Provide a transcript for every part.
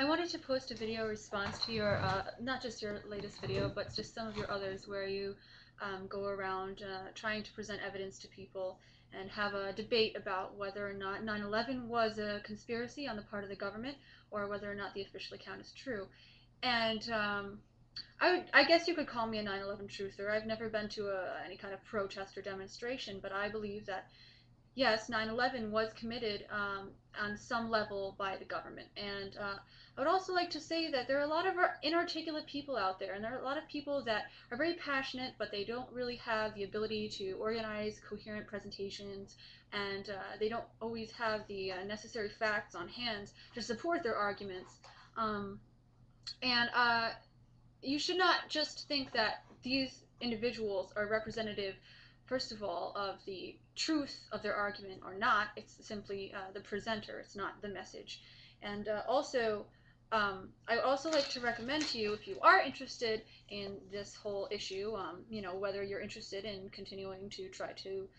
I wanted to post a video response to your, not just your latest video, but just some of your others where you go around trying to present evidence to people and have a debate about whether or not 9/11 was a conspiracy on the part of the government or whether or not the official account is true. And I guess you could call me a 9/11 truther. I've never been to any kind of protest or demonstration, but I believe that yes, 9/11 was committed on some level by the government. And I would also like to say that there are a lot of inarticulate people out there, and there are a lot of people that are very passionate, but they don't really have the ability to organize coherent presentations, and they don't always have the necessary facts on hand to support their arguments. And you should not just think that these individuals are representative, first of all, of the truth of their argument or not. It's simply the presenter, it's not the message. And I would also like to recommend to you, if you are interested in this whole issue, whether you're interested in continuing to try to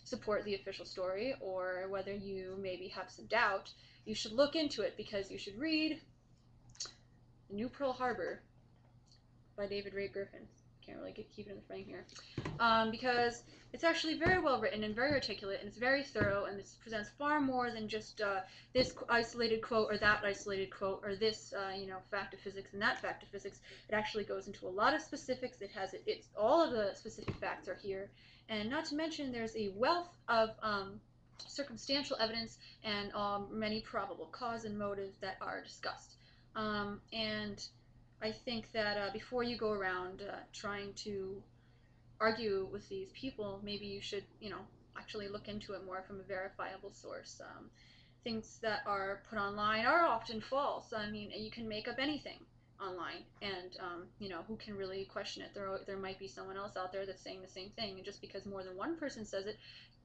support the official story or whether you maybe have some doubt, you should look into it, because you should read New Pearl Harbor by David Ray Griffin. Can't really keep it in the frame here, because it's actually very well written and very articulate, and it's very thorough, and it presents far more than just this isolated quote or that isolated quote or this fact of physics and that fact of physics. It actually goes into a lot of specifics. It's all of the specific facts are here, and not to mention there's a wealth of circumstantial evidence and many probable cause and motives that are discussed. And I think that before you go around trying to argue with these people, maybe you should, actually look into it more from a verifiable source. Things that are put online are often false. I mean, you can make up anything online, and who can really question it? There might be someone else out there that's saying the same thing, and just because more than one person says it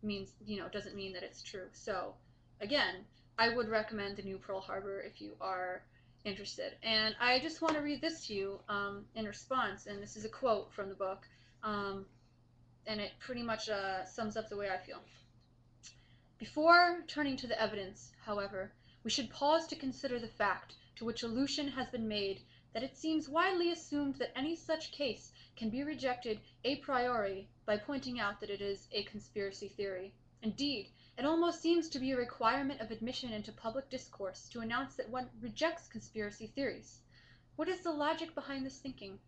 doesn't mean that it's true. So again, I would recommend the New Pearl Harbor if you are interested. And I just want to read this to you in response, and this is a quote from the book, and it pretty much sums up the way I feel. Before turning to the evidence, however, we should pause to consider the fact to which allusion has been made, that it seems widely assumed that any such case can be rejected a priori by pointing out that it is a conspiracy theory. Indeed, it almost seems to be a requirement of admission into public discourse to announce that one rejects conspiracy theories. What is the logic behind this thinking?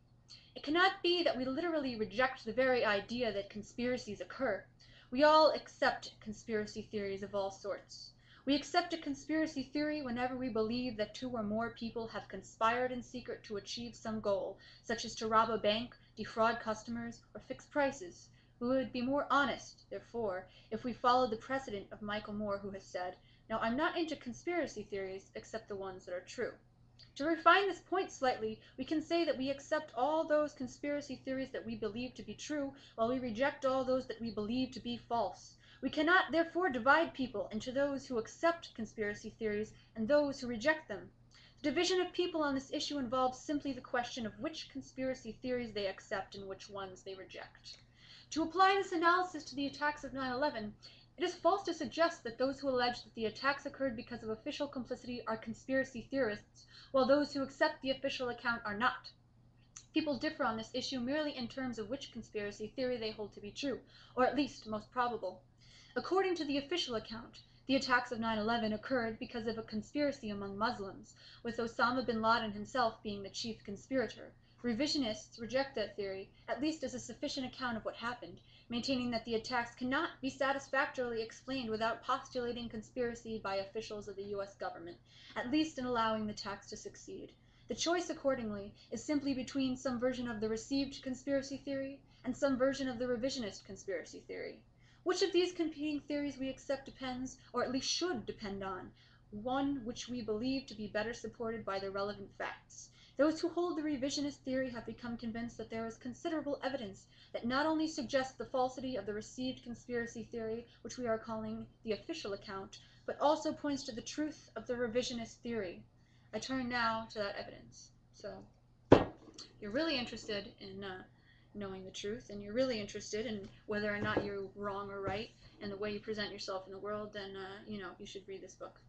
It cannot be that we literally reject the very idea that conspiracies occur. We all accept conspiracy theories of all sorts. We accept a conspiracy theory whenever we believe that two or more people have conspired in secret to achieve some goal, such as to rob a bank, defraud customers, or fix prices. We would be more honest, therefore, if we followed the precedent of Michael Moore, who has said, "Now, I'm not into conspiracy theories except the ones that are true." To refine this point slightly, we can say that we accept all those conspiracy theories that we believe to be true, while we reject all those that we believe to be false. We cannot, therefore, divide people into those who accept conspiracy theories and those who reject them. The division of people on this issue involves simply the question of which conspiracy theories they accept and which ones they reject. To apply this analysis to the attacks of 9/11, it is false to suggest that those who allege that the attacks occurred because of official complicity are conspiracy theorists, while those who accept the official account are not. People differ on this issue merely in terms of which conspiracy theory they hold to be true, or at least most probable. According to the official account, the attacks of 9/11 occurred because of a conspiracy among Muslims, with Osama bin Laden himself being the chief conspirator. Revisionists reject that theory, at least as a sufficient account of what happened, maintaining that the attacks cannot be satisfactorily explained without postulating conspiracy by officials of the U.S. government, at least in allowing the attacks to succeed. The choice, accordingly, is simply between some version of the received conspiracy theory and some version of the revisionist conspiracy theory. Which of these competing theories we accept depends, or at least should depend on, one which we believe to be better supported by the relevant facts. Those who hold the revisionist theory have become convinced that there is considerable evidence that not only suggests the falsity of the received conspiracy theory, which we are calling the official account, but also points to the truth of the revisionist theory. I turn now to that evidence. So, you're really interested in knowing the truth, and you're really interested in whether or not you're wrong or right, and the way you present yourself in the world, then, you should read this book.